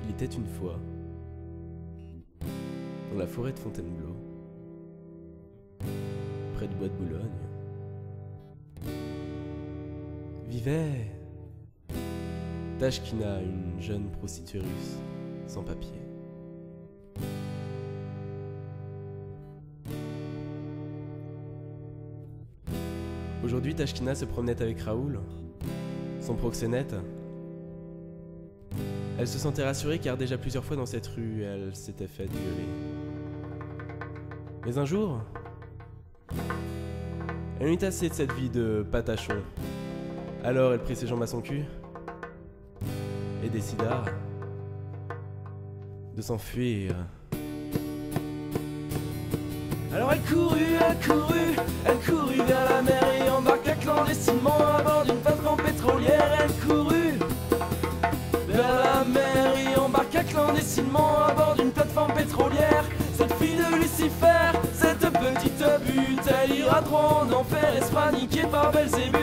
Il était une fois, dans la forêt de Fontainebleau, près du bois de Boulogne, vivait Tashkina, une jeune prostituée russe, sans papier. Aujourd'hui, Tashkina se promenait avec Raoul, son proxénète. Elle se sentait rassurée car déjà plusieurs fois dans cette rue, elle s'était faite violer. Mais un jour, elle en eut assez de cette vie de patachon. Alors elle prit ses jambes à son cul et décida de s'enfuir. Alors elle courut vers la mer et embarqua clandestinement à bord d'une plateforme pétrolière. Elle courut vers la mer et embarqua clandestinement à bord d'une plateforme pétrolière. Cette fille de Lucifer, cette petite butte, elle ira droit en enfer et sera niquée par Belzébuth.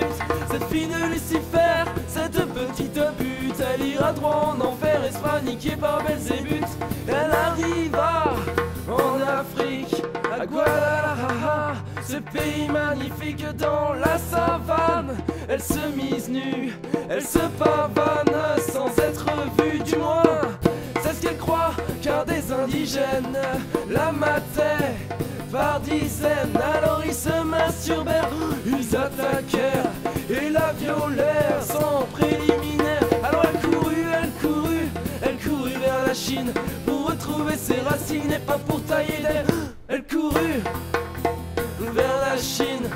Cette fille de Lucifer, cette petite butte, elle ira droit en enfer et sera niquée par Belzébuth. Elle arriva en Afrique, à Guadalajara, ce pays magnifique dans la savane. Elle se mise nue, elle se pavane sans être vue, du moins c'est ce qu'elle croit, car des indigènes la mataient par dizaines. Alors ils se masturbèrent, ils attaquèrent et la violèrent sans préliminaire. Alors elle courut vers la Chine pour retrouver ses racines et pas pour tailler des... Elle courut vers la Chine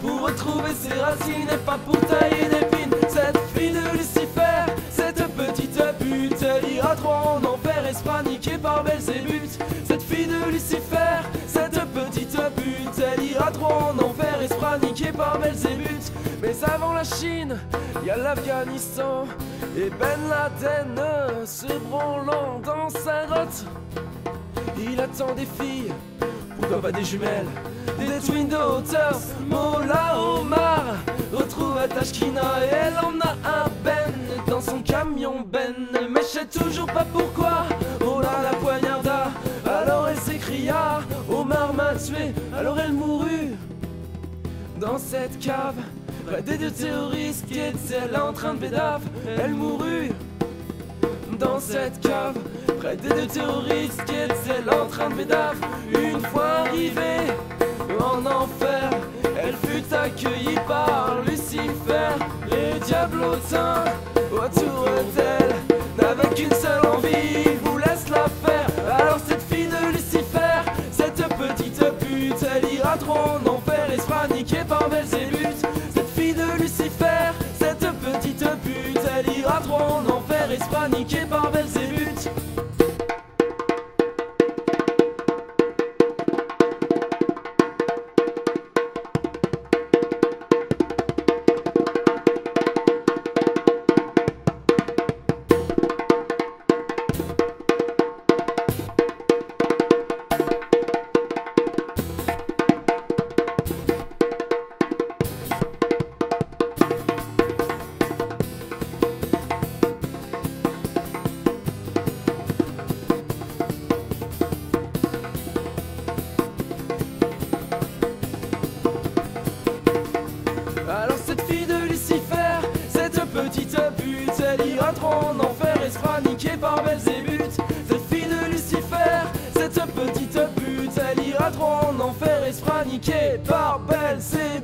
pour retrouver ses racines et pas pour tailler des pines. Cette fille de Lucifer, cette petite butte, elle ira droit en enfer et sera niquée par Belzébuth. Cette fille de Lucifer, cette petite butte, elle ira droit en enfer et sera niquée par Belzébuth. Mais avant la Chine, y a l'Afghanistan et Ben Laden se branlant dans sa grotte. Il attend des filles, pourquoi pas des jumelles, des Twin Daughters. Mola Omar retrouve Tashkina et elle en a un Ben dans son camion Ben. Mais je sais toujours pas pourquoi Ola la poignarda. Alors elle s'écria, Omar m'a tué. Alors elle mourut dans cette cave près des deux terroristes qui étaient là en train de bédave. Elle mourut dans cette cave près des deux terroristes qui étaient là en train de bédave. Une fois arrivée en enfer, elle fut accueillie par Lucifer. Les diablotins autour d'elle n'avaient qu'une seule envie, ils vous laissent la faire. Alors cette fille de Lucifer, cette petite pute, elle ira droit en enfer et sera niquée par Belzébuth. Cette fille de Lucifer, cette petite pute, elle ira droit en enfer et sera niquée par Belzébuth. Alors cette fille de Lucifer, cette petite pute, elle ira droit en enfer et sera niquée par Belzébuth. Cette fille de Lucifer, cette petite pute, elle ira droit en enfer et sera niquée par Belzébuth.